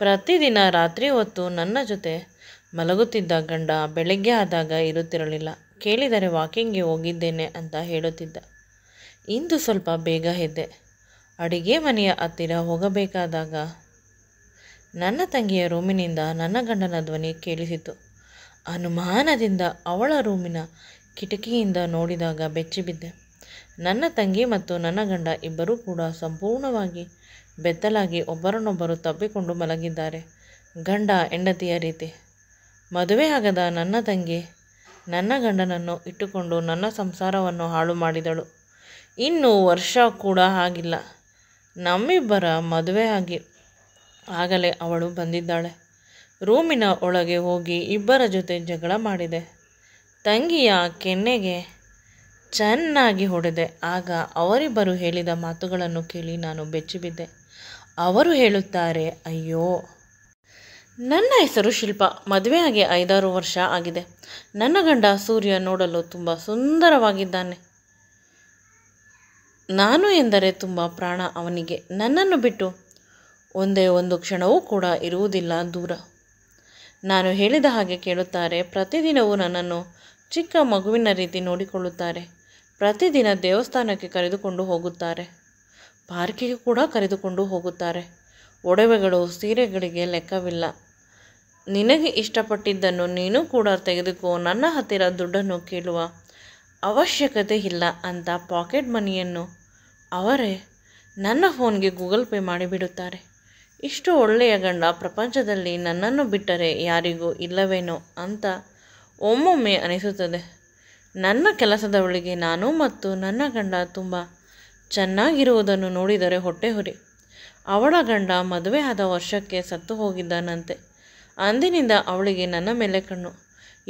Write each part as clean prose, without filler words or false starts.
ಪ್ರತಿದಿನ ರಾತ್ರಿ ಹೊತ್ತು ನನ್ನ ಜೊತೆ ಮಲಗುತ್ತಿದ್ದ ಗಂಡ ಬೆಳಗ್ಗೆ ಆದಾಗ ಇರುತ್ತಿರಲಿಲ್ಲ. ಕೇಳಿದರೆ ವಾಕಿಂಗ್ಗೆ ಹೋಗಿದ್ದೇನೆ ಅಂತ ಹೇಳುತ್ತಿದ್ದ. ಇಂದು ಸ್ವಲ್ಪ ಬೇಗ ಎದ್ದೆ. ಅಡಿಗೆ ಮನೆಯ ಹತ್ತಿರ ಹೋಗಬೇಕಾದಾಗ ನನ್ನ ತಂಗಿಯ ರೂಮಿನಿಂದ ನನ್ನ ಗಂಡನ ಧ್ವನಿ ಕೇಳಿಸಿತು. ಅನುಮಾನದಿಂದ ಅವಳ ರೂಮಿನ ಕಿಟಕಿಯಿಂದ ನೋಡಿದಾಗ ಬೆಚ್ಚಿಬಿದ್ದೆ. ನನ್ನ ತಂಗಿ ಮತ್ತು ನನ್ನ ಗಂಡ ಇಬ್ಬರೂ ಕೂಡ ಸಂಪೂರ್ಣವಾಗಿ ಬೆತ್ತಲಾಗಿ ಒಬ್ಬರನ್ನೊಬ್ಬರು ತಬ್ಬಿಕೊಂಡು ಮಲಗಿದ್ದಾರೆ. ಗಂಡ ಹೆಂಡತಿಯ ರೀತಿ. ಮದುವೆಯಾಗದ ನನ್ನ ತಂಗಿ ನನ್ನ ಗಂಡನನ್ನು ಇಟ್ಟುಕೊಂಡು ನನ್ನ ಸಂಸಾರವನ್ನು ಹಾಳು ಮಾಡಿದಳು. ಇನ್ನೂ ವರ್ಷ ಕೂಡ ಆಗಿಲ್ಲ ನಮ್ಮಿಬ್ಬರ ಮದುವೆ ಆಗಲೇ ಅವಳು ಬಂದಿದ್ದಾಳೆ. ರೂಮಿನ ಒಳಗೆ ಹೋಗಿ ಇಬ್ಬರ ಜೊತೆ ಜಗಳ ಮಾಡಿದೆ. ತಂಗಿಯ ಕೆನ್ನೆಗೆ ಚೆನ್ನಾಗಿ ಹೊಡೆದೆ. ಆಗ ಅವರಿಬ್ಬರು ಹೇಳಿದ ಮಾತುಗಳನ್ನು ಕೇಳಿ ನಾನು ಬೆಚ್ಚಿಬಿದ್ದೆ. ಅವರು ಹೇಳುತ್ತಾರೆ, ಅಯ್ಯೋ, ನನ್ನ ಹೆಸರು ಶಿಲ್ಪ. ಮದುವೆಯಾಗಿ 5-6 ವರ್ಷ ಆಗಿದೆ. ನನ್ನ ಗಂಡ ಸೂರ್ಯ ನೋಡಲು ತುಂಬ ಸುಂದರವಾಗಿದ್ದಾನೆ. ನಾನು ಎಂದರೆ ತುಂಬ ಪ್ರಾಣ ಅವನಿಗೆ. ನನ್ನನ್ನು ಬಿಟ್ಟು ಒಂದೇ ಒಂದು ಕ್ಷಣವೂ ಕೂಡ ಇರುವುದಿಲ್ಲ ದೂರ. ನಾನು ಹೇಳಿದ ಹಾಗೆ ಕೇಳುತ್ತಾರೆ. ಪ್ರತಿದಿನವೂ ನನ್ನನ್ನು ಚಿಕ್ಕ ಮಗುವಿನ ರೀತಿ ನೋಡಿಕೊಳ್ಳುತ್ತಾರೆ. ಪ್ರತಿದಿನ ದೇವಸ್ಥಾನಕ್ಕೆ ಕರೆದುಕೊಂಡು ಹೋಗುತ್ತಾರೆ. ಪಾರ್ಕಿಗೆ ಕೂಡ ಕರೆದುಕೊಂಡು ಹೋಗುತ್ತಾರೆ. ಒಡವೆಗಳು ಸೀರೆಗಳಿಗೆ ಲೆಕ್ಕವಿಲ್ಲ. ನಿನಗೆ ಇಷ್ಟಪಟ್ಟಿದ್ದನ್ನು ನೀನು ಕೂಡ ತೆಗೆದುಕೋ, ನನ್ನ ಹತ್ತಿರ ದುಡ್ಡನ್ನು ಕೇಳುವ ಅವಶ್ಯಕತೆ ಇಲ್ಲ ಅಂತ ಪಾಕೆಟ್ ಮನಿಯನ್ನು ಅವರೇ ನನ್ನ ಫೋನ್ಗೆ ಗೂಗಲ್ ಪೇ ಮಾಡಿಬಿಡುತ್ತಾರೆ. ಇಷ್ಟು ಒಳ್ಳೆಯ ಗಂಡ ಪ್ರಪಂಚದಲ್ಲಿ ನನ್ನನ್ನು ಬಿಟ್ಟರೆ ಯಾರಿಗೂ ಇಲ್ಲವೇನೋ ಅಂತ ಒಮ್ಮೊಮ್ಮೆ ಅನಿಸುತ್ತದೆ. ನನ್ನ ಕೆಲಸದವಳಿಗೆ ನಾನು ಮತ್ತು ನನ್ನ ಗಂಡ ತುಂಬ ಚೆನ್ನಾಗಿರುವುದನ್ನು ನೋಡಿದರೆ ಹೊಟ್ಟೆ ಹುರಿ. ಅವಳ ಗಂಡ ಮದುವೆ ಆದ ವರ್ಷಕ್ಕೆ ಸತ್ತು ಹೋಗಿದ್ದಾನಂತೆ. ಅಂದಿನಿಂದ ಅವಳಿಗೆ ನನ್ನ ಮೇಲೆ ಕಣ್ಣು.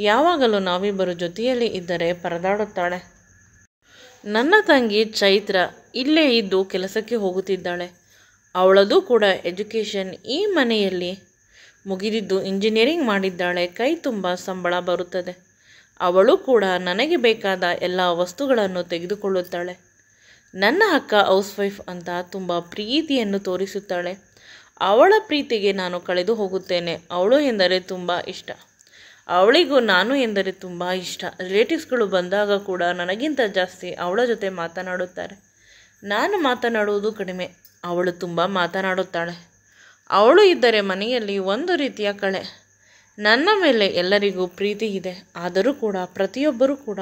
ಯಾವಾಗಲೂ ನಾವಿಬ್ಬರು ಜೊತೆಯಲ್ಲಿ ಇದ್ದರೆ ಪರದಾಡುತ್ತಾಳೆ. ನನ್ನ ತಂಗಿ ಚೈತ್ರ ಇಲ್ಲೇ ಇದ್ದು ಕೆಲಸಕ್ಕೆ ಹೋಗುತ್ತಿದ್ದಾಳೆ. ಅವಳದು ಕೂಡ ಎಜುಕೇಷನ್ ಈ ಮನೆಯಲ್ಲಿ ಮುಗಿದಿದ್ದು ಇಂಜಿನಿಯರಿಂಗ್ ಮಾಡಿದ್ದಾಳೆ. ಕೈ ತುಂಬ ಸಂಬಳ ಬರುತ್ತದೆ. ಅವಳು ಕೂಡ ನನಗೆ ಬೇಕಾದ ಎಲ್ಲ ವಸ್ತುಗಳನ್ನು ತೆಗೆದುಕೊಳ್ಳುತ್ತಾಳೆ. ನನ್ನ ಅಕ್ಕ ಹೌಸ್ ವೈಫ್ ಅಂತ ತುಂಬ ಪ್ರೀತಿಯನ್ನು ತೋರಿಸುತ್ತಾಳೆ. ಅವಳ ಪ್ರೀತಿಗೆ ನಾನು ಕಳೆದು ಹೋಗುತ್ತೇನೆ. ಅವಳು ಎಂದರೆ ತುಂಬ ಇಷ್ಟ. ಅವಳಿಗೂ ನಾನು ಎಂದರೆ ತುಂಬ ಇಷ್ಟ. ರಿಲೇಟಿವ್ಸ್ಗಳು ಬಂದಾಗ ಕೂಡ ನನಗಿಂತ ಜಾಸ್ತಿ ಅವಳ ಜೊತೆ ಮಾತನಾಡುತ್ತಾರೆ. ನಾನು ಮಾತನಾಡುವುದು ಕಡಿಮೆ. ಅವಳು ತುಂಬ ಮಾತನಾಡುತ್ತಾಳೆ. ಅವಳು ಇದ್ದರೆ ಮನೆಯಲ್ಲಿ ಒಂದು ರೀತಿಯ ಕಳೆ. ನನ್ನ ಮೇಲೆ ಎಲ್ಲರಿಗೂ ಪ್ರೀತಿ ಇದೆ. ಆದರೂ ಕೂಡ ಪ್ರತಿಯೊಬ್ಬರೂ ಕೂಡ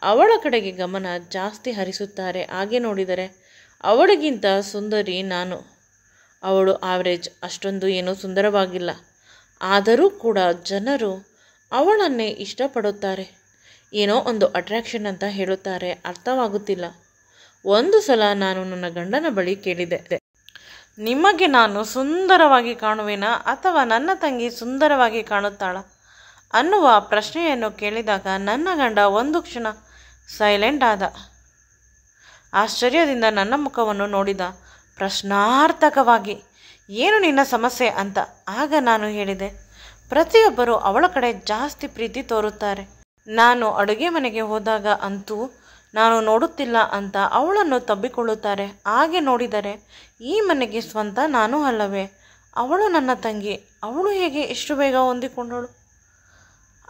ಅವಳ ಕಡೆಗೆ ಗಮನ ಜಾಸ್ತಿ ಹರಿಸುತ್ತಾರೆ. ಹಾಗೆ ನೋಡಿದರೆ ಅವಳಿಗಿಂತ ಸುಂದರಿ ನಾನು. ಅವಳು ಆವ್ರೇಜ್, ಅಷ್ಟೊಂದು ಏನೂ ಸುಂದರವಾಗಿಲ್ಲ. ಆದರೂ ಕೂಡ ಜನರು ಅವಳನ್ನೇ ಇಷ್ಟಪಡುತ್ತಾರೆ. ಏನೋ ಒಂದು ಅಟ್ರಾಕ್ಷನ್ ಅಂತ ಹೇಳುತ್ತಾರೆ. ಅರ್ಥವಾಗುತ್ತಿಲ್ಲ. ಒಂದು ಸಲ ನಾನು ನನ್ನ ಗಂಡನ ಬಳಿ ಕೇಳಿದೆ, ನಿಮಗೆ ನಾನು ಸುಂದರವಾಗಿ ಕಾಣುವೆನಾ ಅಥವಾ ನನ್ನ ತಂಗಿ ಸುಂದರವಾಗಿ ಕಾಣುತ್ತಾಳ ಅನ್ನುವ ಪ್ರಶ್ನೆಯನ್ನು ಕೇಳಿದಾಗ ನನ್ನ ಗಂಡ ಒಂದು ಕ್ಷಣ ಸೈಲೆಂಟ್ ಆದ. ಆಶ್ಚರ್ಯದಿಂದ ನನ್ನ ಮುಖವನ್ನು ನೋಡಿದ ಪ್ರಶ್ನಾರ್ಥಕವಾಗಿ. ಏನು ನಿನ್ನ ಸಮಸ್ಯೆ ಅಂತ. ಆಗ ನಾನು ಹೇಳಿದೆ, ಪ್ರತಿಯೊಬ್ಬರು ಅವಳ ಕಡೆ ಜಾಸ್ತಿ ಪ್ರೀತಿ ತೋರುತ್ತಾರೆ. ನಾನು ಅಡುಗೆ ಮನೆಗೆ ಹೋದಾಗ ಅಂತೂ ನಾನು ನೋಡುತ್ತಿಲ್ಲ ಅಂತ ಅವಳನ್ನು ತಬ್ಬಿಕೊಳ್ಳುತ್ತಾರೆ. ಹಾಗೆ ನೋಡಿದರೆ ಈ ಮನೆಗೆ ಸ್ವಂತ ನಾನು ಅಲ್ಲವೇ? ಅವಳು ನನ್ನ ತಂಗಿ. ಅವಳು ಹೇಗೆ ಇಷ್ಟು ಬೇಗ ಹೊಂದಿಕೊಂಡಳು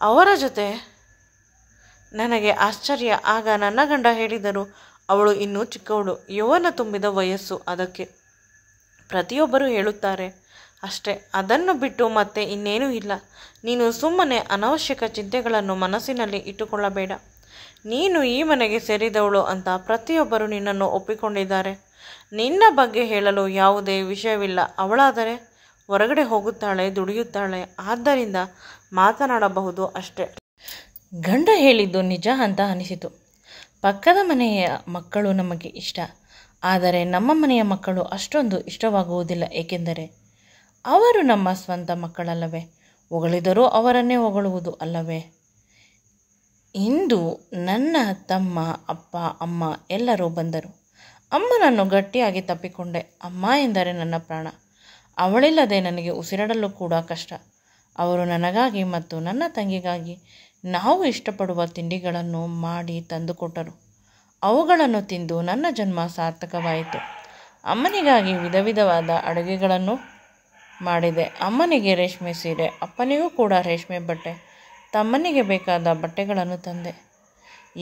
ಅವರ ಜೊತೆ? ನನಗೆ ಆಶ್ಚರ್ಯ. ಆಗ ನನ್ನ ಗಂಡ ಹೇಳಿದರು, ಅವಳು ಇನ್ನೂ ಚಿಕ್ಕವಳು, ಯೌವನ ತುಂಬಿದ ವಯಸ್ಸು, ಅದಕ್ಕೆ ಪ್ರತಿಯೊಬ್ಬರು ಹೇಳುತ್ತಾರೆ ಅಷ್ಟೇ. ಅದನ್ನು ಬಿಟ್ಟು ಮತ್ತೆ ಇನ್ನೇನೂ ಇಲ್ಲ. ನೀನು ಸುಮ್ಮನೆ ಅನವಶ್ಯಕ ಚಿಂತೆಗಳನ್ನು ಮನಸ್ಸಿನಲ್ಲಿ ಇಟ್ಟುಕೊಳ್ಳಬೇಡ. ನೀನು ಈ ಮನೆಗೆ ಸೇರಿದವಳು ಅಂತ ಪ್ರತಿಯೊಬ್ಬರು ನಿನ್ನನ್ನು ಒಪ್ಪಿಕೊಂಡಿದ್ದಾರೆ. ನಿನ್ನ ಬಗ್ಗೆ ಹೇಳಲು ಯಾವುದೇ ವಿಷಯವಿಲ್ಲ. ಅವಳಾದರೆ ಹೊರಗಡೆ ಹೋಗುತ್ತಾಳೆ, ದುಡಿಯುತ್ತಾಳೆ, ಆದ್ದರಿಂದ ಮಾತನಾಡಬಹುದು ಅಷ್ಟೇ. ಗಂಡ ಹೇಳಿದ್ದು ನಿಜ ಅಂತ ಅನಿಸಿತು. ಪಕ್ಕದ ಮನೆಯ ಮಕ್ಕಳು ನಮಗೆ ಇಷ್ಟ, ಆದರೆ ನಮ್ಮ ಮನೆಯ ಮಕ್ಕಳು ಅಷ್ಟೊಂದು ಇಷ್ಟವಾಗುವುದಿಲ್ಲ. ಏಕೆಂದರೆ ಅವರು ನಮ್ಮ ಸ್ವಂತ ಮಕ್ಕಳಲ್ಲವೇ? ಹೊಗಳಿದರೂ ಅವರನ್ನೇ ಹೊಗಳುವುದು ಅಲ್ಲವೇ? ಇಂದು ನನ್ನ ತಮ್ಮ, ಅಪ್ಪ, ಅಮ್ಮ ಎಲ್ಲರೂ ಬಂದರು. ಅಮ್ಮನನ್ನು ಗಟ್ಟಿಯಾಗಿ ತಪ್ಪಿಕೊಂಡೆ. ಅಮ್ಮ ಎಂದರೆ ನನ್ನ ಪ್ರಾಣ. ಅವಳಿಲ್ಲದೆ ನನಗೆ ಉಸಿರಾಡಲು ಕೂಡ ಕಷ್ಟ. ಅವರು ನನಗಾಗಿ ಮತ್ತು ನನ್ನ ತಂಗಿಗಾಗಿ ನಾವು ಇಷ್ಟಪಡುವ ತಿಂಡಿಗಳನ್ನು ಮಾಡಿ ತಂದುಕೊಟ್ಟರು. ಅವುಗಳನ್ನು ತಿಂದು ನನ್ನ ಜನ್ಮ ಸಾರ್ಥಕವಾಯಿತು. ಅಮ್ಮನಿಗಾಗಿ ವಿಧ ವಿಧವಾದ ಅಡುಗೆಗಳನ್ನು ಮಾಡಿದೆ. ಅಮ್ಮನಿಗೆ ರೇಷ್ಮೆ ಸೀರೆ, ಅಪ್ಪನಿಗೂ ಕೂಡ ರೇಷ್ಮೆ ಬಟ್ಟೆ, ತಮ್ಮನಿಗೆ ಬೇಕಾದ ಬಟ್ಟೆಗಳನ್ನು ತಂದೆ.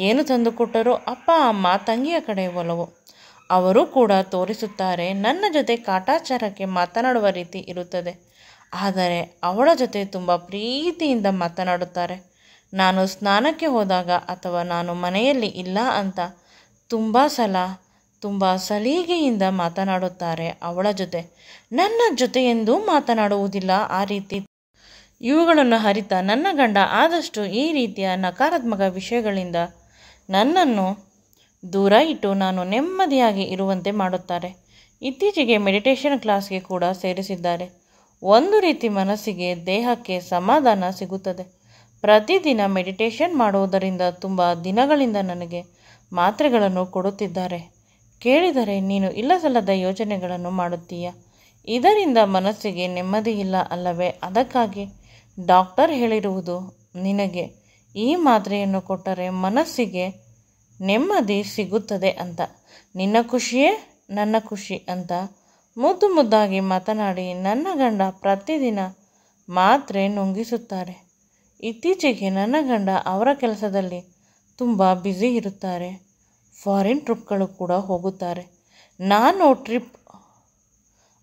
ಏನು ತಂದುಕೊಟ್ಟರೂ ಅಪ್ಪ ಅಮ್ಮ ತಂಗಿಯ ಕಡೆ ಒಲವು. ಅವರು ಕೂಡ ತೋರಿಸುತ್ತಾರೆ. ನನ್ನ ಜೊತೆ ಕಾಟಾಚಾರಕ್ಕೆ ಮಾತನಾಡುವ ರೀತಿ ಇರುತ್ತದೆ, ಆದರೆ ಅವಳ ಜೊತೆ ತುಂಬ ಪ್ರೀತಿಯಿಂದ ಮಾತನಾಡುತ್ತಾರೆ. ನಾನು ಸ್ನಾನಕ್ಕೆ ಹೋದಾಗ ಅಥವಾ ನಾನು ಮನೆಯಲ್ಲಿ ಇಲ್ಲ ಅಂತ ತುಂಬ ಸಲಿಗೆಯಿಂದ ಮಾತನಾಡುತ್ತಾರೆ ಅವಳ ಜೊತೆ. ನನ್ನ ಜೊತೆ ಎಂದೂ ಮಾತನಾಡುವುದಿಲ್ಲ ಆ ರೀತಿ. ಇವುಗಳನ್ನು ಅರಿತ ನನ್ನ ಗಂಡ ಆದಷ್ಟು ಈ ರೀತಿಯ ನಕಾರಾತ್ಮಕ ವಿಷಯಗಳಿಂದ ನನ್ನನ್ನು ದೂರ ಇಟ್ಟು ನಾನು ನೆಮ್ಮದಿಯಾಗಿ ಇರುವಂತೆ ಮಾಡುತ್ತಾರೆ. ಇತ್ತೀಚೆಗೆ ಮೆಡಿಟೇಷನ್ ಕ್ಲಾಸ್ಗೆ ಕೂಡ ಸೇರಿಸಿದ್ದಾರೆ. ಒಂದು ರೀತಿ ಮನಸ್ಸಿಗೆ ದೇಹಕ್ಕೆ ಸಮಾಧಾನ ಸಿಗುತ್ತದೆ. ಪ್ರತಿದಿನ ಮೆಡಿಟೇಷನ್ ಮಾಡುವುದರಿಂದ ತುಂಬ ದಿನಗಳಿಂದ ನನಗೆ ಮಾತ್ರೆಗಳನ್ನು ಕೊಡುತ್ತಿದ್ದಾರೆ. ಕೇಳಿದರೆ ನೀನು ಇಲ್ಲಸಲ್ಲದ ಯೋಚನೆಗಳನ್ನು ಮಾಡುತ್ತೀಯ, ಇದರಿಂದ ಮನಸ್ಸಿಗೆ ನೆಮ್ಮದಿ ಇಲ್ಲ ಅಲ್ಲವೇ? ಅದಕ್ಕಾಗಿ ಡಾಕ್ಟರ್ ಹೇಳಿರುವುದು ನಿನಗೆ ಈ ಮಾತ್ರೆಯನ್ನು ಕೊಟ್ಟರೆ ಮನಸ್ಸಿಗೆ ನೆಮ್ಮದಿ ಸಿಗುತ್ತದೆ ಅಂತ. ನಿನ್ನ ಖುಷಿಯೇ ನನ್ನ ಖುಷಿ ಅಂತ ಮುದ್ದಾಗಿ ಮಾತನಾಡಿ ನನ್ನ ಗಂಡ ಪ್ರತಿದಿನ ಮಾತ್ರೆ ನುಂಗಿಸುತ್ತಾರೆ. ಇತ್ತೀಚೆಗೆ ನನ್ನ ಗಂಡ ಅವರ ಕೆಲಸದಲ್ಲಿ ತುಂಬ ಬ್ಯುಸಿ ಇರುತ್ತಾರೆ. ಫಾರಿನ್ ಟ್ರಿಪ್ಗಳು ಕೂಡ ಹೋಗುತ್ತಾರೆ. ನಾನು ಟ್ರಿಪ್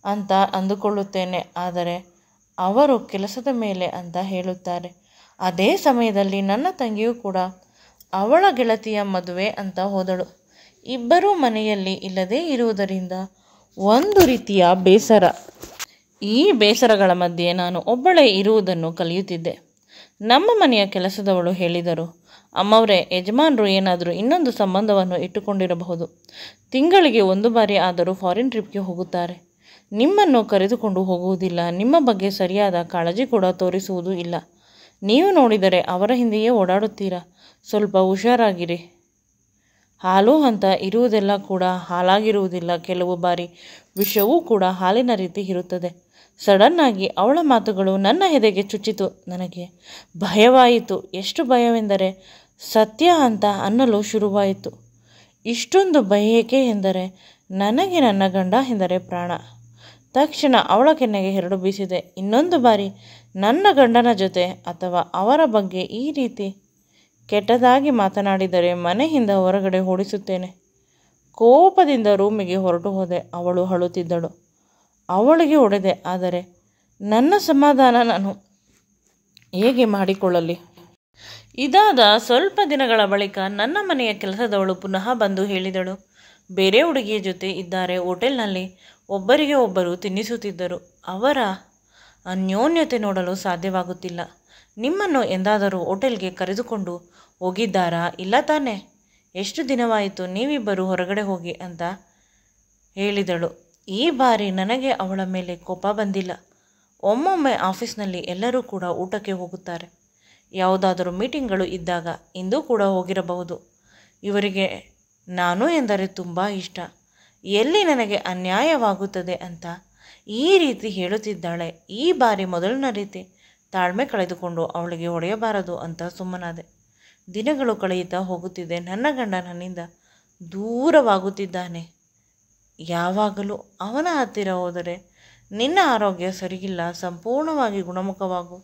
ಅಂತ ಅಂದುಕೊಳ್ಳುತ್ತೇನೆ, ಆದರೆ ಅವರು ಕೆಲಸದ ಮೇಲೆ ಅಂತ ಹೇಳುತ್ತಾರೆ. ಅದೇ ಸಮಯದಲ್ಲಿ ನನ್ನ ತಂಗಿಯೂ ಕೂಡ ಅವಳ ಗೆಳತಿಯ ಮದುವೆ ಅಂತ ಹೋದಳು. ಇಬ್ಬರೂ ಮನೆಯಲ್ಲಿ ಇಲ್ಲದೇ ಇರುವುದರಿಂದ ಒಂದು ರೀತಿಯ ಬೇಸರ. ಈ ಬೇಸರಗಳ ಮಧ್ಯೆ ನಾನು ಒಬ್ಬಳೇ ಇರುವುದನ್ನು ಕಲಿಯುತ್ತಿದ್ದೆ. ನಮ್ಮ ಮನೆಯ ಕೆಲಸದವಳು ಹೇಳಿದರು, ಅಮ್ಮವರೇ, ಯಜಮಾನರು ಏನಾದರೂ ಇನ್ನೊಂದು ಸಂಬಂಧವನ್ನು ಇಟ್ಟುಕೊಂಡಿರಬಹುದು. ತಿಂಗಳಿಗೆ 1 ಬಾರಿ ಆದರೂ ಫಾರಿನ್ ಟ್ರಿಪ್ಗೆ ಹೋಗುತ್ತಾರೆ. ನಿಮ್ಮನ್ನು ಕರೆದುಕೊಂಡು ಹೋಗುವುದಿಲ್ಲ. ನಿಮ್ಮ ಬಗ್ಗೆ ಸರಿಯಾದ ಕಾಳಜಿ ಕೂಡ ತೋರಿಸುವುದೂ ಇಲ್ಲ. ನೀವು ನೋಡಿದರೆ ಅವರ ಹಿಂದೆಯೇ ಓಡಾಡುತ್ತೀರಾ. ಸ್ವಲ್ಪ ಹುಷಾರಾಗಿರಿ. ಹಾಲು ಅಂತ ಇರುವುದೆಲ್ಲ ಕೂಡ ಹಾಲಾಗಿರುವುದಿಲ್ಲ. ಕೆಲವು ಬಾರಿ ವಿಷವೂ ಕೂಡ ಹಾಲಿನ ರೀತಿ ಇರುತ್ತದೆ. ಸಡನ್ನಾಗಿ ಅವಳ ಮಾತುಗಳು ನನ್ನ ಎದೆಗೆ ಚುಚ್ಚಿತು. ನನಗೆ ಭಯವಾಯಿತು. ಎಷ್ಟು ಭಯವೆಂದರೆ ಸತ್ಯ ಅಂತ ಅನ್ನಲು ಶುರುವಾಯಿತು. ಇಷ್ಟೊಂದು ಭಯ ಏಕೆ ಎಂದರೆ ನನಗೆ ನನ್ನ ಗಂಡ ಎಂದರೆ ಪ್ರಾಣ. ತಕ್ಷಣ ಅವಳ ಕೆನ್ನೆಗೆ 2 ಬೀಸಿದೆ. ಇನ್ನೊಂದು ಬಾರಿ ನನ್ನ ಗಂಡನ ಜೊತೆ ಅಥವಾ ಅವರ ಬಗ್ಗೆ ಈ ರೀತಿ ಕೆಟ್ಟದಾಗಿ ಮಾತನಾಡಿದರೆ ಮನೆಯಿಂದ ಹೊರಗಡೆ ಓಡಿಸುತ್ತೇನೆ. ಕೋಪದಿಂದ ರೂಮಿಗೆ ಹೊರಟು ಹೋದೆ. ಅವಳು ಅಳುತ್ತಿದ್ದಳು. ಅವಳಿಗೆ ಹೊಡೆದೆ. ಆದರೆ ನನ್ನ ಸಮಾಧಾನ ನಾನು ಹೇಗೆ ಮಾಡಿಕೊಳ್ಳಲಿ? ಇದಾದ ಸ್ವಲ್ಪ ದಿನಗಳ ಬಳಿಕ ನನ್ನ ಮನೆಯ ಕೆಲಸದವಳು ಪುನಃ ಬಂದು ಹೇಳಿದಳು, ಬೇರೆ ಹುಡುಗಿಯ ಜೊತೆ ಇದ್ದಾರೆ. ಹೋಟೆಲ್ನಲ್ಲಿ ಒಬ್ಬರಿಗೆ ಒಬ್ಬರು ತಿನ್ನಿಸುತ್ತಿದ್ದರು. ಅವರ ಅನ್ಯೋನ್ಯತೆ ನೋಡಲು ಸಾಧ್ಯವಾಗುತ್ತಿಲ್ಲ. ನಿಮ್ಮನ್ನು ಎಂದಾದರೂ ಹೋಟೆಲ್ಗೆ ಕರೆದುಕೊಂಡು ಹೋಗಿದ್ದಾರಾ? ಇಲ್ಲ ತಾನೇ? ಎಷ್ಟು ದಿನವಾಯಿತು ನೀವಿಬ್ಬರು ಹೊರಗಡೆ ಹೋಗಿ ಅಂತ ಹೇಳಿದಳು. ಈ ಬಾರಿ ನನಗೆ ಅವಳ ಮೇಲೆ ಕೋಪ ಬಂದಿಲ್ಲ. ಒಮ್ಮೊಮ್ಮೆ ಆಫೀಸ್ನಲ್ಲಿ ಎಲ್ಲರೂ ಕೂಡ ಊಟಕ್ಕೆ ಹೋಗುತ್ತಾರೆ. ಯಾವುದಾದರೂ ಮೀಟಿಂಗ್ಗಳು ಇದ್ದಾಗ ಇಂದು ಕೂಡ ಹೋಗಿರಬಹುದು. ಇವರಿಗೆ ನಾನು ಎಂದರೆ ತುಂಬ ಇಷ್ಟ. ಎಲ್ಲಿ ನನಗೆ ಅನ್ಯಾಯವಾಗುತ್ತದೆ ಅಂತ ಈ ರೀತಿ ಹೇಳುತ್ತಿದ್ದಾಳೆ. ಈ ಬಾರಿ ಮೊದಲಿನ ರೀತಿ ತಾಳ್ಮೆ ಕಳೆದುಕೊಂಡು ಅವಳಿಗೆ ಹೊಡೆಯಬಾರದು ಅಂತ ಸುಮ್ಮನಾದೆ. ದಿನಗಳು ಕಳೆಯುತ್ತಾ ಹೋಗುತ್ತಿದೆ. ನನ್ನ ಗಂಡ ನನ್ನಿಂದ ದೂರವಾಗುತ್ತಿದ್ದಾನೆ. ಯಾವಾಗಲೂ ಅವನ ಹತ್ತಿರ ಹೋದರೆ ನಿನ್ನ ಆರೋಗ್ಯ ಸರಿಯಿಲ್ಲ, ಸಂಪೂರ್ಣವಾಗಿ ಗುಣಮುಖವಾಗು,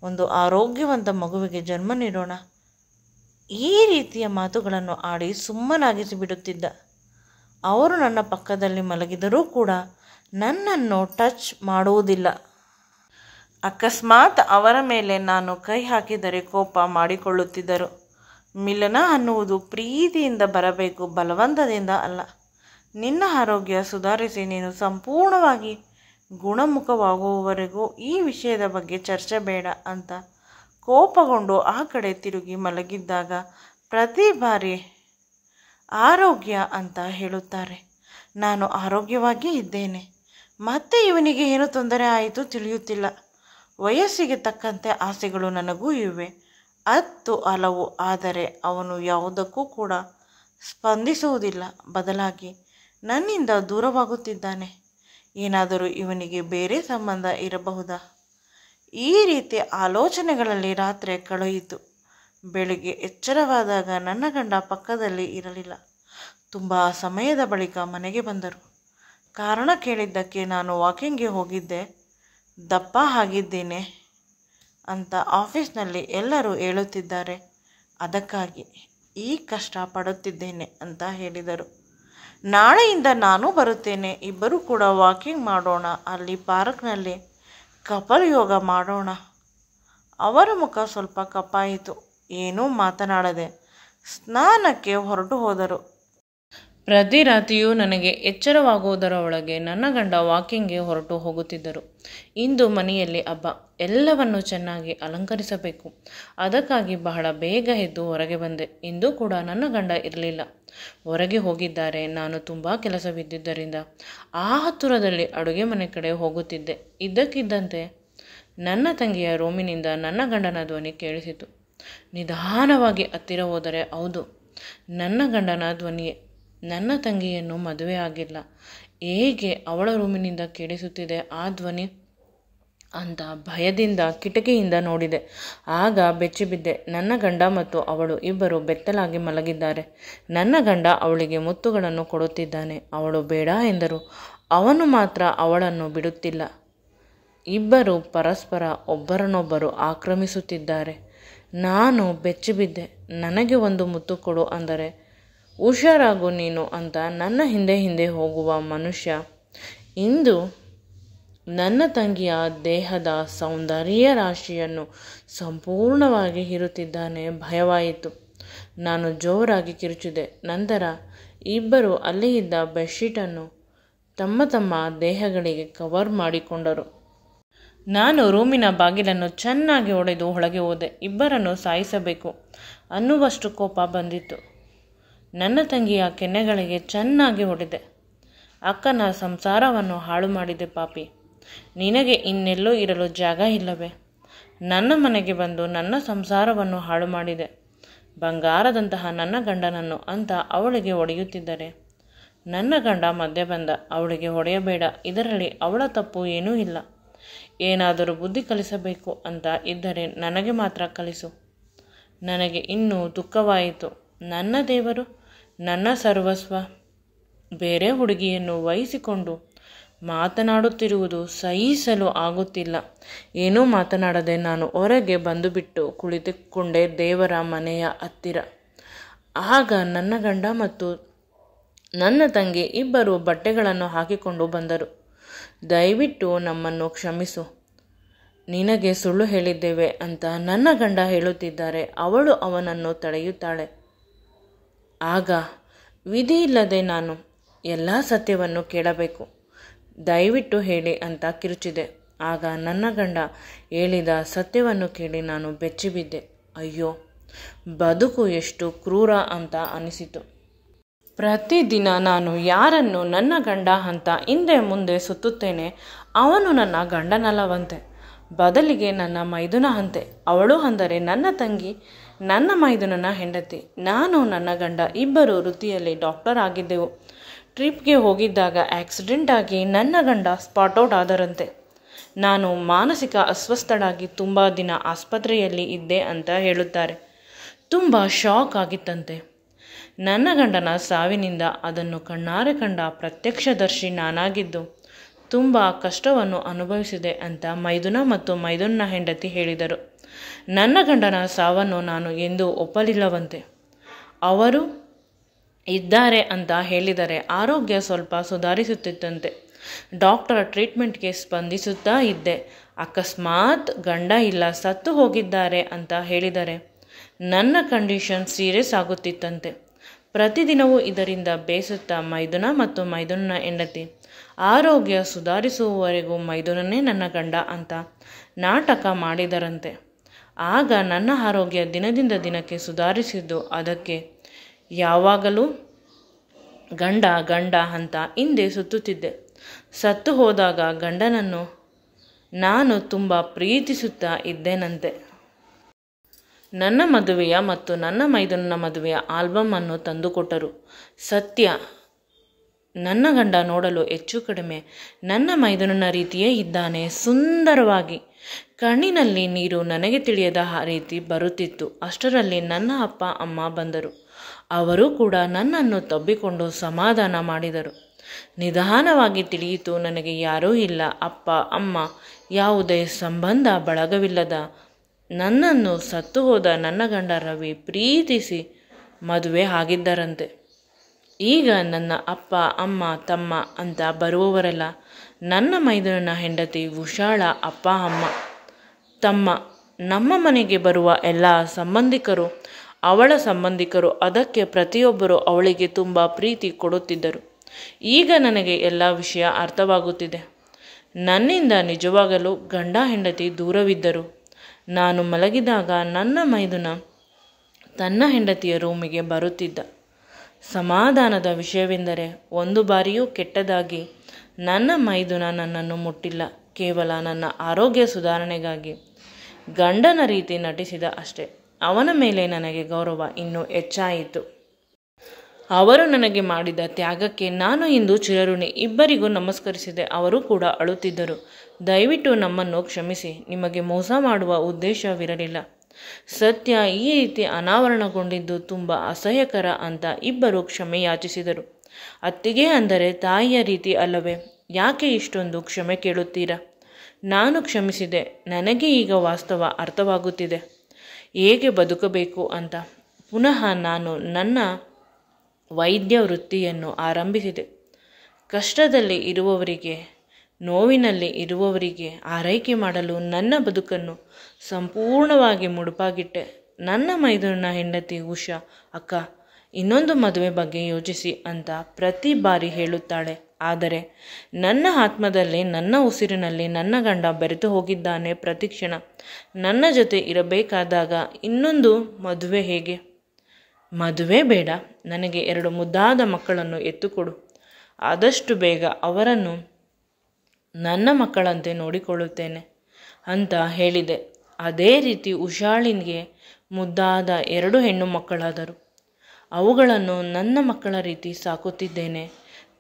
ಒಂದು ಆರೋಗ್ಯವಂತ ಮಗುವಿಗೆ ಜನ್ಮ ನೀಡೋಣ, ಈ ರೀತಿಯ ಮಾತುಗಳನ್ನು ಆಡಿ ಸುಮ್ಮನಾಗಿಸಿ ಬಿಡುತ್ತಿದ್ದ. ಅವರು ನನ್ನ ಪಕ್ಕದಲ್ಲಿ ಮಲಗಿದರೂ ಕೂಡ ನನ್ನನ್ನು ಟಚ್ ಮಾಡುವುದಿಲ್ಲ. ಅಕಸ್ಮಾತ್ ಅವರ ಮೇಲೆ ನಾನು ಕೈ ಹಾಕಿದರೆ ಕೋಪ ಮಾಡಿಕೊಳ್ಳುತ್ತಿದ್ದರು. ಮಿಲನ ಅನ್ನುವುದು ಪ್ರೀತಿಯಿಂದ ಬರಬೇಕು, ಬಲವಂತದಿಂದ ಅಲ್ಲ. ನಿನ್ನ ಆರೋಗ್ಯ ಸುಧಾರಿಸಿ ನೀನು ಸಂಪೂರ್ಣವಾಗಿ ಗುಣಮುಖವಾಗುವವರೆಗೂ ಈ ವಿಷಯದ ಬಗ್ಗೆ ಚರ್ಚೆ ಬೇಡ ಅಂತ ಕೋಪಗೊಂಡು ಆ ಕಡೆ ತಿರುಗಿ ಮಲಗಿದ್ದಾಗ ಪ್ರತಿ ಬಾರಿ ಆರೋಗ್ಯ ಅಂತ ಹೇಳುತ್ತಾರೆ. ನಾನು ಆರೋಗ್ಯವಾಗಿ ಇದ್ದೇನೆ. ಮತ್ತೆ ಇವನಿಗೆ ಏನು ತೊಂದರೆ ಆಯಿತು ತಿಳಿಯುತ್ತಿಲ್ಲ. ವಯಸ್ಸಿಗೆ ತಕ್ಕಂತೆ ಆಸೆಗಳು ನನಗೂ ಇವೆ, 10 ಹಲವು. ಆದರೆ ಅವನು ಯಾವುದಕ್ಕೂ ಕೂಡ ಸ್ಪಂದಿಸುವುದಿಲ್ಲ. ಬದಲಾಗಿ ನನ್ನಿಂದ ದೂರವಾಗುತ್ತಿದ್ದಾನೆ. ಏನಾದರೂ ಇವನಿಗೆ ಬೇರೆ ಸಂಬಂಧ ಇರಬಹುದಾ? ಈ ರೀತಿ ಆಲೋಚನೆಗಳಲ್ಲಿ ರಾತ್ರಿ ಕಳೆಯಿತು. ಬೆಳಿಗ್ಗೆ ಎಚ್ಚರವಾದಾಗ ನನ್ನ ಗಂಡ ಪಕ್ಕದಲ್ಲಿ ಇರಲಿಲ್ಲ. ತುಂಬ ಸಮಯದ ಬಳಿಕ ಮನೆಗೆ ಬಂದರು. ಕಾರಣ ಕೇಳಿದ್ದಕ್ಕೆ ನಾನು ವಾಕಿಂಗ್ಗೆ ಹೋಗಿದ್ದೆ, ದಪ್ಪ ಆಗಿದ್ದೇನೆ ಅಂತ ಆಫೀಸ್ನಲ್ಲಿ ಎಲ್ಲರೂ ಹೇಳುತ್ತಿದ್ದಾರೆ. ಅದಕ್ಕಾಗಿ ಈ ಕಷ್ಟ ಪಡುತ್ತಿದ್ದೇನೆ ಅಂತ ಹೇಳಿದರು. ನಾಳೆಯಿಂದ ನಾನು ಬರುತ್ತೇನೆ, ಇಬ್ಬರು ಕೂಡ ವಾಕಿಂಗ್ ಮಾಡೋಣ, ಅಲ್ಲಿ ಪಾರ್ಕ್ನಲ್ಲಿ ಕಪಲ್ ಯೋಗ ಮಾಡೋಣ. ಅವರ ಮುಖ ಸ್ವಲ್ಪ ಕಪ್ಪಾಯಿತು. ಏನೂ ಮಾತನಾಡದೆ ಸ್ನಾನಕ್ಕೆ ಹೊರಟು ಹೋದರು. ಪ್ರತಿ ರಾತ್ರಿಯೂ ನನಗೆ ಎಚ್ಚರವಾಗುವುದರ ಒಳಗೆ ನನ್ನ ಗಂಡ ವಾಕಿಂಗ್ಗೆ ಹೊರಟು ಹೋಗುತ್ತಿದ್ದರು. ಇಂದು ಮನೆಯಲ್ಲಿ ಹಬ್ಬ, ಎಲ್ಲವನ್ನು ಚೆನ್ನಾಗಿ ಅಲಂಕರಿಸಬೇಕು. ಅದಕ್ಕಾಗಿ ಬಹಳ ಬೇಗ ಎದ್ದು ಹೊರಗೆ ಬಂದೆ. ಇಂದು ಕೂಡ ನನ್ನ ಗಂಡ ಇರಲಿಲ್ಲ, ಹೊರಗೆ ಹೋಗಿದ್ದಾರೆ. ನಾನು ತುಂಬ ಕೆಲಸವಿದ್ದುದರಿಂದ ಆ ಹತ್ತಿರದಲ್ಲಿ ಅಡುಗೆ ಮನೆ ಕಡೆ ಹೋಗುತ್ತಿದ್ದೆ. ಇದ್ದಕ್ಕಿದ್ದಂತೆ ನನ್ನ ತಂಗಿಯ ರೂಮಿನಿಂದ ನನ್ನ ಗಂಡನ ಧ್ವನಿ ಕೇಳಿಸಿತು. ನಿಧಾನವಾಗಿ ಹತ್ತಿರ ಹೋದರೆ ಹೌದು, ನನ್ನ ಗಂಡನ ಧ್ವನಿಯೇ. ನನ್ನ ತಂಗಿಯನ್ನು ಮದುವೆ ಆಗಿಲ್ಲ, ಹೇಗೆ ಅವಳ ರೂಮಿನಿಂದ ಕೇಳಿಸುತ್ತಿದೆ ಆ ಧ್ವನಿ ಅಂತ ಭಯದಿಂದ ಕಿಟಕಿಯಿಂದ ನೋಡಿದೆ. ಆಗ ಬೆಚ್ಚಿಬಿದ್ದೆ. ನನ್ನ ಗಂಡ ಮತ್ತು ಅವಳು ಇಬ್ಬರು ಬೆತ್ತಲಾಗಿ ಮಲಗಿದ್ದಾರೆ. ನನ್ನ ಗಂಡ ಅವಳಿಗೆ ಮುತ್ತುಗಳನ್ನು ಕೊಡುತ್ತಿದ್ದಾನೆ. ಅವಳು ಬೇಡ ಎಂದರು, ಅವನು ಮಾತ್ರ ಅವಳನ್ನು ಬಿಡುತ್ತಿಲ್ಲ. ಇಬ್ಬರು ಪರಸ್ಪರ ಒಬ್ಬರನ್ನೊಬ್ಬರು ಆಕ್ರಮಿಸುತ್ತಿದ್ದಾರೆ. ನಾನು ಬೆಚ್ಚಿಬಿದ್ದೆ. ನನಗೆ ಒಂದು ಮುತ್ತು ಕೊಡು ಅಂದರೆ ಹುಷಾರಾಗು ನೀನು ಅಂತ ನನ್ನ ಹಿಂದೆ ಹಿಂದೆ ಹೋಗುವ ಮನುಷ್ಯ ಇಂದು ನನ್ನ ತಂಗಿಯ ದೇಹದ ಸೌಂದರ್ಯ ರಾಶಿಯನ್ನು ಸಂಪೂರ್ಣವಾಗಿ ಹೀರುತ್ತಿದ್ದಾನೆ. ಭಯವಾಯಿತು. ನಾನು ಜೋರಾಗಿ ಕಿರುಚಿದೆ. ನಂತರ ಇಬ್ಬರು ಅಲ್ಲೇ ಇದ್ದ ಬೆಡ್ಶೀಟನ್ನು ತಮ್ಮ ತಮ್ಮ ದೇಹಗಳಿಗೆ ಕವರ್ ಮಾಡಿಕೊಂಡರು. ನಾನು ರೂಮಿನ ಬಾಗಿಲನ್ನು ಚೆನ್ನಾಗಿ ಹೊಡೆದು ಒಳಗೆ ಹೋದೆ. ಇಬ್ಬರನ್ನು ಸಾಯಿಸಬೇಕು ಅನ್ನುವಷ್ಟು ಕೋಪ ಬಂದಿತ್ತು. ನನ್ನ ತಂಗಿಯ ಕೆನ್ನೆಗಳಿಗೆ ಚೆನ್ನಾಗಿ ಹೊಡೆದೆ. ಅಕ್ಕನ ಸಂಸಾರವನ್ನು ಹಾಳು ಮಾಡಿದೆ ಪಾಪಿ. ನಿನಗೆ ಇನ್ನೆಲ್ಲೋ ಇರಲು ಜಾಗ ಇಲ್ಲವೇ? ನನ್ನ ಮನೆಗೆ ಬಂದು ನನ್ನ ಸಂಸಾರವನ್ನು ಹಾಳು ಮಾಡಿದೆ. ಬಂಗಾರದಂತಹ ನನ್ನ ಗಂಡನನ್ನು ಅಂತ ಅವಳಿಗೆ ಹೊಡೆಯುತ್ತಿದ್ದರೆ ನನ್ನ ಗಂಡ ಮಧ್ಯೆ ಬಂದ. ಅವಳಿಗೆ ಹೊಡೆಯಬೇಡ, ಇದರಲ್ಲಿ ಅವಳ ತಪ್ಪು ಏನೂ ಇಲ್ಲ. ಏನಾದರೂ ಬುದ್ಧಿ ಕಲಿಸಬೇಕು ಅಂತ ಇದ್ದರೆ ನನಗೆ ಮಾತ್ರ ಕಲಿಸು. ನನಗೆ ಇನ್ನೂ ದುಃಖವಾಯಿತು. ನನ್ನ ದೇವರು, ನನ್ನ ಸರ್ವಸ್ವ ಬೇರೆ ಹುಡುಗಿಯನ್ನು ವಹಿಸಿಕೊಂಡು ಮಾತನಾಡುತ್ತಿರುವುದು ಸಹಿಸಲು ಆಗುತ್ತಿಲ್ಲ. ಏನೂ ಮಾತನಾಡದೆ ನಾನು ಹೊರಗೆ ಬಂದುಬಿಟ್ಟು ಕುಳಿತುಕೊಂಡೆ ದೇವರ ಮನೆಯ ಹತ್ತಿರ. ಆಗ ನನ್ನ ಗಂಡ ಮತ್ತು ನನ್ನ ತಂಗಿ ಇಬ್ಬರು ಬಟ್ಟೆಗಳನ್ನು ಹಾಕಿಕೊಂಡು ಬಂದರು. ದಯವಿಟ್ಟು ನಮ್ಮನ್ನು ಕ್ಷಮಿಸು, ನಿನಗೆ ಸುಳ್ಳು ಹೇಳಿದ್ದೇವೆ ಅಂತ ನನ್ನ ಗಂಡ ಹೇಳುತ್ತಿದ್ದಾರೆ. ಅವಳು ಅವನನ್ನು ತಡೆಯುತ್ತಾಳೆ. ಆಗ ವಿಧಿಯಿಲ್ಲದೆ ನಾನು ಎಲ್ಲ ಸತ್ಯವನ್ನು ಕೇಳಬೇಕು. ದಯವಿಟ್ಟು ಹೇಳಿ ಅಂತ ಕಿರುಚಿದೆ. ಆಗ ನನ್ನ ಗಂಡ ಹೇಳಿದ ಸತ್ಯವನ್ನು ಕೇಳಿ ನಾನು ಬೆಚ್ಚಿಬಿದ್ದೆ. ಅಯ್ಯೋ, ಬದುಕು ಎಷ್ಟು ಕ್ರೂರ ಅಂತ ಅನಿಸಿತು. ಪ್ರತಿದಿನ ನಾನು ಯಾರನ್ನು ನನ್ನ ಗಂಡ ಅಂತ ಹಿಂದೆ ಮುಂದೆ ಸುತ್ತುತ್ತೇನೆ, ಅವನು ನನ್ನ ಗಂಡನಲ್ಲವಂತೆ, ಬದಲಿಗೆ ನನ್ನ ಮೈದುನ ಅಂತೆ. ಅವಳು ಅಂದರೆ ನನ್ನ ತಂಗಿ, ನನ್ನ ಮೈದುನನ ಹೆಂಡತಿ. ನಾನು ನನ್ನ ಗಂಡ ಇಬ್ಬರು ವೃತ್ತಿಯಲ್ಲಿ ಡಾಕ್ಟರ್ ಆಗಿದ್ದೆವು. ಟ್ರಿಪ್ಗೆ ಹೋಗಿದ್ದಾಗ ಆಕ್ಸಿಡೆಂಟ್ ಆಗಿ ನನ್ನ ಗಂಡ ಸ್ಪಾಟ್ಔಟ್ ಆದರಂತೆ. ನಾನು ಮಾನಸಿಕ ಅಸ್ವಸ್ಥಳಾಗಿ ತುಂಬ ದಿನ ಆಸ್ಪತ್ರೆಯಲ್ಲಿ ಇದ್ದೆ ಅಂತ ಹೇಳುತ್ತಾರೆ. ತುಂಬ ಶಾಕ್ ಆಗಿತ್ತಂತೆ. ನನ್ನ ಗಂಡನ ಸಾವಿನಿಂದ ಅದನ್ನು ಕಣ್ಣಾರೆ ಕಂಡ ಪ್ರತ್ಯಕ್ಷದರ್ಶಿ ನಾನಾಗಿದ್ದು ತುಂಬ ಕಷ್ಟವನ್ನು ಅನುಭವಿಸಿದೆ ಅಂತ ಮೈದುನ ಮತ್ತು ಮೈದುನನ ಹೆಂಡತಿ ಹೇಳಿದರು. ನನ್ನ ಗಂಡನ ಸಾವನ್ನು ನಾನು ಎಂದೂ ಒಪ್ಪಲಿಲ್ಲವಂತೆ. ಅವರು ಇದ್ದಾರೆ ಅಂತ ಹೇಳಿದರೆ ಆರೋಗ್ಯ ಸ್ವಲ್ಪ ಸುಧಾರಿಸುತ್ತಿತ್ತಂತೆ. ಡಾಕ್ಟರ್ ಟ್ರೀಟ್ಮೆಂಟ್ಗೆ ಸ್ಪಂದಿಸುತ್ತಾ ಇದ್ದೆ. ಅಕಸ್ಮಾತ್ ಗಂಡ ಇಲ್ಲ, ಸತ್ತು ಹೋಗಿದ್ದಾರೆ ಅಂತ ಹೇಳಿದರೆ ನನ್ನ ಕಂಡೀಷನ್ ಸೀರಿಯಸ್ ಆಗುತ್ತಿತ್ತಂತೆ. ಪ್ರತಿದಿನವೂ ಇದರಿಂದ ಬೇಸತ್ತ ಮೈದುನ ಮತ್ತು ಮೈದುನನ ಹೆಂಡತಿ ಆರೋಗ್ಯ ಸುಧಾರಿಸುವವರೆಗೂ ಮೈದುನನೇ ನನ್ನ ಗಂಡ ಅಂತ ನಾಟಕ ಮಾಡಿದರಂತೆ. ಆಗ ನನ್ನ ಆರೋಗ್ಯ ದಿನದಿಂದ ದಿನಕ್ಕೆ ಸುಧಾರಿಸಿದ್ದು. ಅದಕ್ಕೆ ಯಾವಾಗಲೂ ಗಂಡ ಗಂಡ ಅಂತ ಹಿಂದೆ ಸುತ್ತುತ್ತಿದ್ದೆ. ಸತ್ತು ಹೋದಾಗ ಗಂಡನನ್ನು ನಾನು ತುಂಬ ಪ್ರೀತಿಸುತ್ತಾ ಇದ್ದೇನಂತೆ. ನನ್ನ ಮದುವೆಯ ಮತ್ತು ನನ್ನ ಮೈದುನನ ಮದುವೆಯ ಆಲ್ಬಮನ್ನು ತಂದುಕೊಟ್ಟರು. ಸತ್ಯ, ನನ್ನ ಗಂಡ ನೋಡಲು ಹೆಚ್ಚು ಕಡಿಮೆ ನನ್ನ ಮೈದುನನ ರೀತಿಯೇ ಇದ್ದಾನೆ, ಸುಂದರವಾಗಿ. ಕಣ್ಣಿನಲ್ಲಿ ನೀರು ನನಗೆ ತಿಳಿಯದ ರೀತಿ ಬರುತ್ತಿತ್ತು. ಅಷ್ಟರಲ್ಲಿ ನನ್ನ ಅಪ್ಪ ಅಮ್ಮ ಬಂದರು. ಅವರು ಕೂಡ ನನ್ನನ್ನು ತಬ್ಬಿಕೊಂಡು ಸಮಾಧಾನ ಮಾಡಿದರು. ನಿಧಾನವಾಗಿ ತಿಳಿಯಿತು, ನನಗೆ ಯಾರೂ ಇಲ್ಲ. ಅಪ್ಪ ಅಮ್ಮ ಯಾವುದೇ ಸಂಬಂಧ ಬಳಗವಿಲ್ಲದ ನನ್ನನ್ನು ಸತ್ತು ಹೋದ ನನ್ನ ಗಂಡ ರವಿ ಪ್ರೀತಿಸಿ ಮದುವೆ ಆಗಿದ್ದರಂತೆ. ಈಗ ನನ್ನ ಅಪ್ಪ ಅಮ್ಮ ತಮ್ಮ ಅಂತ ಬರುವವರೆಲ್ಲ ನನ್ನ ಮೈದುನನ ಹೆಂಡತಿ ಉಷಾಳ ಅಪ್ಪ ಅಮ್ಮ ತಮ್ಮ. ನಮ್ಮ ಮನೆಗೆ ಬರುವ ಎಲ್ಲ ಸಂಬಂಧಿಕರು ಅವಳ ಸಂಬಂಧಿಕರು. ಅದಕ್ಕೆ ಪ್ರತಿಯೊಬ್ಬರು ಅವಳಿಗೆ ತುಂಬ ಪ್ರೀತಿ ಕೊಡುತ್ತಿದ್ದರು. ಈಗ ನನಗೆ ಎಲ್ಲ ವಿಷಯ ಅರ್ಥವಾಗುತ್ತಿದೆ. ನನ್ನಿಂದ ನಿಜವಾಗಲೂ ಗಂಡ ಹೆಂಡತಿ ದೂರವಿದ್ದರು. ನಾನು ಮಲಗಿದಾಗ ನನ್ನ ಮೈದುನ ತನ್ನ ಹೆಂಡತಿಯ ರೂಮಿಗೆ ಬರುತ್ತಿದ್ದ. ಸಮಾಧಾನದ ವಿಷಯವೆಂದರೆ ಒಂದು ಬಾರಿಯೂ ಕೆಟ್ಟದಾಗಿ ನನ್ನ ಮೈದುನ ನನ್ನನ್ನು ಮುಟ್ಟಿಲ್ಲ. ಕೇವಲ ನನ್ನ ಆರೋಗ್ಯ ಸುಧಾರಣೆಗಾಗಿ ಗಂಡನ ರೀತಿ ನಟಿಸಿದ ಅಷ್ಟೇ. ಅವನ ಮೇಲೆ ನನಗೆ ಗೌರವ ಇನ್ನೂ ಹೆಚ್ಚಾಯಿತು. ಅವರು ನನಗೆ ಮಾಡಿದ ತ್ಯಾಗಕ್ಕೆ ನಾನು ಇಂದು ಚಿರಋಣಿ. ಇಬ್ಬರಿಗೂ ನಮಸ್ಕರಿಸಿದೆ. ಅವರು ಕೂಡ ಅಳುತ್ತಿದ್ದರು. ದಯವಿಟ್ಟು ನಮ್ಮನ್ನು ಕ್ಷಮಿಸಿ. ನಿಮಗೆ ಮೋಸ ಮಾಡುವ ಉದ್ದೇಶವಿರಲಿಲ್ಲ. ಸತ್ಯ ಈ ರೀತಿ ಅನಾವರಣಗೊಂಡಿದ್ದು ತುಂಬ ಅಸಹ್ಯಕರ ಅಂತ ಇಬ್ಬರು ಕ್ಷಮೆ ಯಾಚಿಸಿದರು. ಅತ್ತಿಗೆ ಅಂದರೆ ತಾಯಿಯ ರೀತಿ ಅಲ್ಲವೇ? ಯಾಕೆ ಇಷ್ಟೊಂದು ಕ್ಷಮೆ ಕೇಳುತ್ತೀರಾ? ನಾನು ಕ್ಷಮಿಸಿದೆ. ನನಗೆ ಈಗ ವಾಸ್ತವ ಅರ್ಥವಾಗುತ್ತಿದೆ, ಹೇಗೆ ಬದುಕಬೇಕು ಅಂತ. ಪುನಃ ನಾನು ನನ್ನ ವೈದ್ಯ ವೃತ್ತಿಯನ್ನು ಆರಂಭಿಸಿದೆ. ಕಷ್ಟದಲ್ಲಿ ಇರುವವರಿಗೆ, ನೋವಿನಲ್ಲಿ ಇರುವವರಿಗೆ ಆರೈಕೆ ಮಾಡಲು ನನ್ನ ಬದುಕನ್ನು ಸಂಪೂರ್ಣವಾಗಿ ಮುಡುಪಾಗಿಟ್ಟೆ. ನನ್ನ ಮೈದುನನ ಹೆಂಡತಿ ಉಷಾ, ಅಕ್ಕ, ಇನ್ನೊಂದು ಮದುವೆ ಬಗ್ಗೆ ಯೋಚಿಸಿ ಅಂತ ಪ್ರತಿ ಬಾರಿ ಹೇಳುತ್ತಾಳೆ. ಆದರೆ ನನ್ನ ಆತ್ಮದಲ್ಲಿ, ನನ್ನ ಉಸಿರಿನಲ್ಲಿ ನನ್ನ ಗಂಡ ಬೆರೆತು ಹೋಗಿದ್ದಾನೆ. ಪ್ರತಿಕ್ಷಣ ನನ್ನ ಜೊತೆ ಇರಬೇಕಾದಾಗ ಇನ್ನೊಂದು ಮದುವೆ ಹೇಗೆ? ಮದುವೆ ಬೇಡ. ನನಗೆ 2 ಮುದ್ದಾದ ಮಕ್ಕಳನ್ನು ಎತ್ತುಕೊಡು. ಆದಷ್ಟು ಬೇಗ ಅವರನ್ನು ನನ್ನ ಮಕ್ಕಳಂತೆ ನೋಡಿಕೊಳ್ಳುತ್ತೇನೆ ಅಂತ ಹೇಳಿದೆ. ಅದೇ ರೀತಿ ಉಷಾಳಿನ್ಗೆ ಮುದ್ದಾದ 2 ಹೆಣ್ಣು ಮಕ್ಕಳಾದರು. ಅವುಗಳನ್ನು ನನ್ನ ಮಕ್ಕಳ ರೀತಿ ಸಾಕುತ್ತಿದ್ದೇನೆ,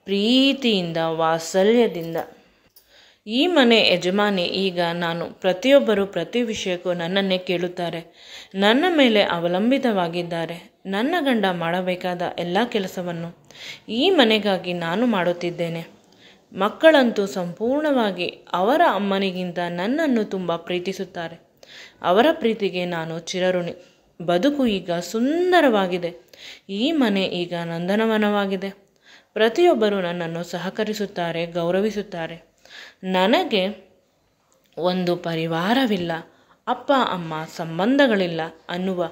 ಪ್ರೀತಿಯಿಂದ, ವಾತ್ಸಲ್ಯದಿಂದ. ಈ ಮನೆ ಯಜಮಾನಿ ಈಗ ನಾನು. ಪ್ರತಿಯೊಬ್ಬರು ಪ್ರತಿ ವಿಷಯಕ್ಕೂ ನನ್ನನ್ನೇ ಕೇಳುತ್ತಾರೆ. ನನ್ನ ಮೇಲೆ ಅವಲಂಬಿತವಾಗಿದ್ದಾರೆ. ನನ್ನ ಗಂಡ ಮಾಡಬೇಕಾದ ಎಲ್ಲ ಕೆಲಸವನ್ನು ಈ ಮನೆಗಾಗಿ ನಾನು ಮಾಡುತ್ತಿದ್ದೇನೆ. ಮಕ್ಕಳಂತೂ ಸಂಪೂರ್ಣವಾಗಿ ಅವರ ಅಮ್ಮನಿಗಿಂತ ನನ್ನನ್ನು ತುಂಬ ಪ್ರೀತಿಸುತ್ತಾರೆ. ಅವರ ಪ್ರೀತಿಗೆ ನಾನು ಚಿರಋಣಿ. ಬದುಕು ಈಗ ಸುಂದರವಾಗಿದೆ. ಈ ಮನೆ ಈಗ ನಂದನವನವಾಗಿದೆ. ಪ್ರತಿಯೊಬ್ಬರು ನನ್ನನ್ನು ಸಹಕರಿಸುತ್ತಾರೆ, ಗೌರವಿಸುತ್ತಾರೆ. ನನಗೆ ಒಂದು ಪರಿವಾರವಿಲ್ಲ, ಅಪ್ಪ ಅಮ್ಮ ಸಂಬಂಧಗಳಿಲ್ಲ ಅನ್ನುವ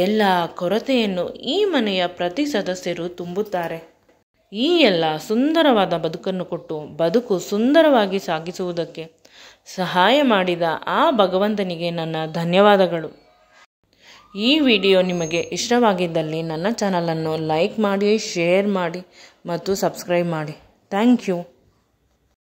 ಎಲ್ಲ ಕೊರತೆಯನ್ನು ಈ ಮನೆಯ ಪ್ರತಿ ಸದಸ್ಯರು ತುಂಬುತ್ತಾರೆ. ಈ ಎಲ್ಲ ಸುಂದರವಾದ ಬದುಕನ್ನು ಕೊಟ್ಟು ಬದುಕು ಸುಂದರವಾಗಿ ಸಾಗಿಸುವುದಕ್ಕೆ ಸಹಾಯ ಮಾಡಿದ ಆ ಭಗವಂತನಿಗೆ ನನ್ನ ಧನ್ಯವಾದಗಳು. ಈ ವಿಡಿಯೋ ನಿಮಗೆ ಇಷ್ಟವಾಗಿದ್ದಲ್ಲಿ ನನ್ನ ಚಾನಲನ್ನು ಲೈಕ್ ಮಾಡಿ, ಶೇರ್ ಮಾಡಿ ಮತ್ತು ಸಬ್ಸ್ಕ್ರೈಬ್ ಮಾಡಿ. Thank you.